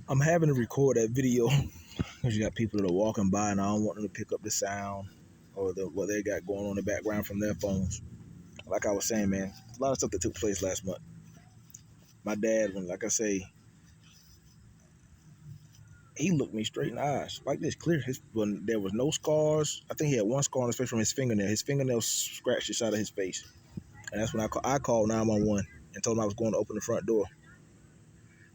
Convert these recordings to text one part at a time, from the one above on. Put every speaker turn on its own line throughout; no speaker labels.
I'm having to record that video because you got people that are walking by and I don't want them to pick up the sound or what they got going on in the background from their phones. Like I was saying, man, a lot of stuff that took place last month. My dad, like I say, he looked me straight in the eyes like this, clear. When there was no scars, I think he had one scar on his face from his fingernail. His fingernail scratched the side of his face, and that's when I called 911 and told him I was going to open the front door.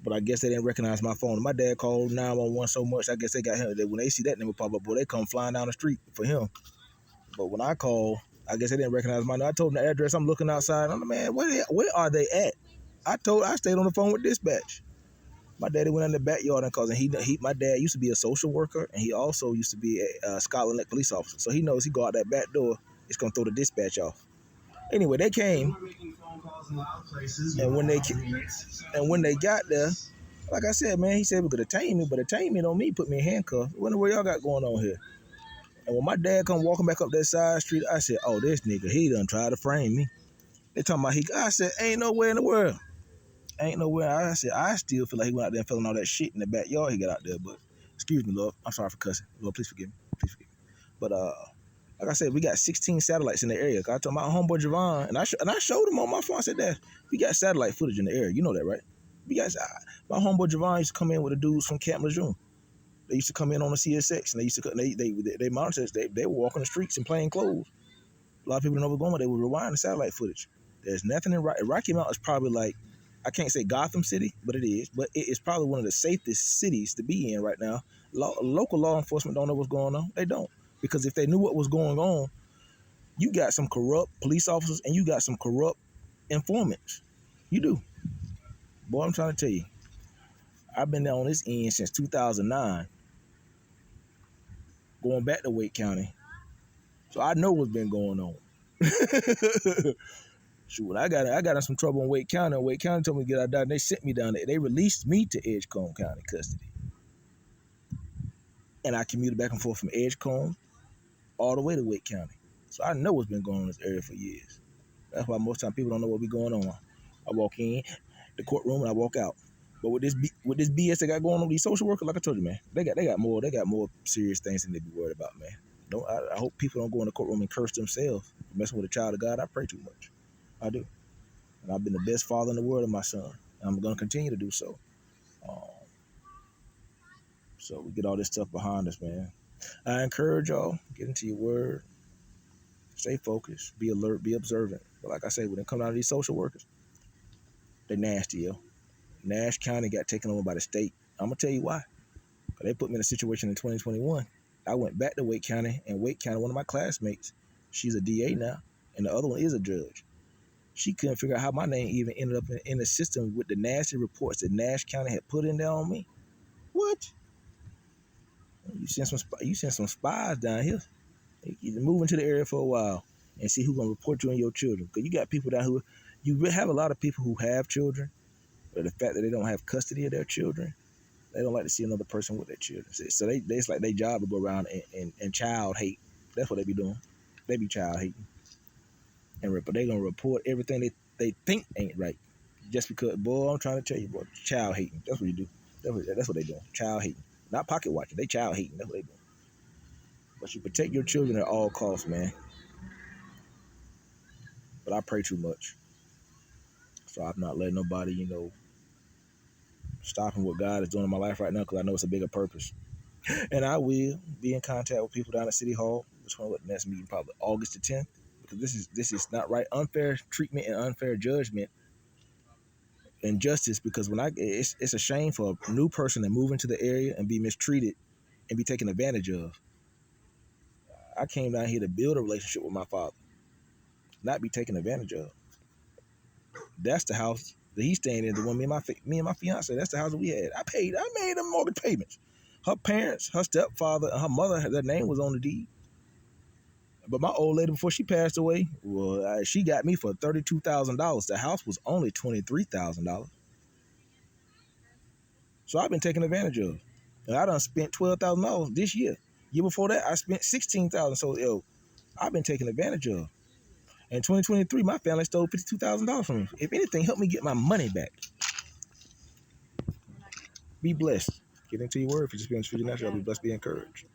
But I guess they didn't recognize my phone. My dad called 911 so much, I guess they got him. When they see that number pop up, boy, they come flying down the street for him. But when I called, I guess they didn't recognize my number. I told them the address. I'm looking outside. I'm like, man, where are they at? I stayed on the phone with dispatch. My daddy went in the backyard and cause my dad used to be a social worker and he also used to be a Scotland Lake police officer. So he knows he go out that back door, it's gonna throw the dispatch off. Anyway, they came, and when they got there, like I said, man, he said we could detain me, but detainment on me, put me in handcuffs. Wonder what y'all got going on here. And when my dad come walking back up that side street, I said, oh, this nigga, he done tried to frame me. They talking about I said, ain't nowhere in the world. Ain't nowhere. I said, I still feel like he went out there and fell in all that shit in the backyard he got out there. But excuse me, Lord. I'm sorry for cussing. Lord, please forgive me. Please forgive me. But like I said, we got 16 satellites in the area. I told my homeboy Javon, and I showed him on my phone. I said, Dad, we got satellite footage in the area. You know that, right? We got my homeboy Javon used to come in with the dudes from Camp Lejeune. They used to come in on the CSX, and they used to they monitors. They were walking the streets in plain clothes. A lot of people didn't know what was going on. They were rewinding the satellite footage. There's nothing in Rocky Mount is probably like, I can't say Gotham City, but it is. But it is probably one of the safest cities to be in right now. Local law enforcement don't know what's going on. They don't. Because if they knew what was going on, you got some corrupt police officers and you got some corrupt informants. You do. Boy, I'm trying to tell you. I've been there on this end since 2009. Going back to Wake County. So I know what's been going on. Shoot, I got in some trouble in Wake County. Wake County told me to get out there, and they sent me down there. They released me to Edgecombe County custody. And I commuted back and forth from Edgecombe all the way to Wake County. So I know what's been going on in this area for years. That's why most time people don't know what be going on. I walk in the courtroom and I walk out. But with this BS they got going on, these social workers, like I told you, man, they got more serious things than they be worried about, man. I hope people don't go in the courtroom and curse themselves. Messing with a child of God, I pray too much. I do. And I've been the best father in the world to my son. And I'm going to continue to do so. So we get all this stuff behind us, man. I encourage y'all, get into your word. Stay focused. Be alert. Be observant. But like I say, when it comes down to these social workers, they nasty, yo. Nash County got taken over by the state. I'm going to tell you why. Because they put me in a situation in 2021. I went back to Wake County, and Wake County, one of my classmates, she's a DA now, and the other one is a judge. She couldn't figure out how my name even ended up in the system with the nasty reports that Nash County had put in there on me. What? You send some spies down here. You move into the area for a while and see who's gonna report you and your children. Because you got people down who you have a lot of people who have children, but the fact that they don't have custody of their children, they don't like to see another person with their children. So it's like their job to go around and child hate. That's what they be doing. They be child hating. And they gonna report everything they think ain't right. Just because, boy, I'm trying to tell you, boy, child hating. That's what you do. That's what they doing. Child hating. Not pocket watching. They child hating. That's what they doing. But you protect your children at all costs, man. But I pray too much. So I'm not letting nobody, stopping what God is doing in my life right now because I know it's a bigger purpose. And I will be in contact with people down at City Hall. Which one with the next meeting? Probably August the 10th. Because this is not right. Unfair treatment and unfair judgment and justice. Because it's a shame for a new person to move into the area and be mistreated and be taken advantage of. I came down here to build a relationship with my father, not be taken advantage of. That's the house that he's staying in. The one me and my fiance. That's the house that we had. I made them mortgage payments. Her parents, her stepfather, and her mother, their name was on the deed. But my old lady, before she passed away, well, she got me for $32,000. The house was only $23,000. So I've been taken advantage of. And I done spent $12,000 this year. Year before that, I spent $16,000. So, I've been taken advantage of. In 2023, my family stole $52,000 from me. If anything, help me get my money back. Be blessed. Get into your word. If you just be on the street natural, be blessed, be encouraged.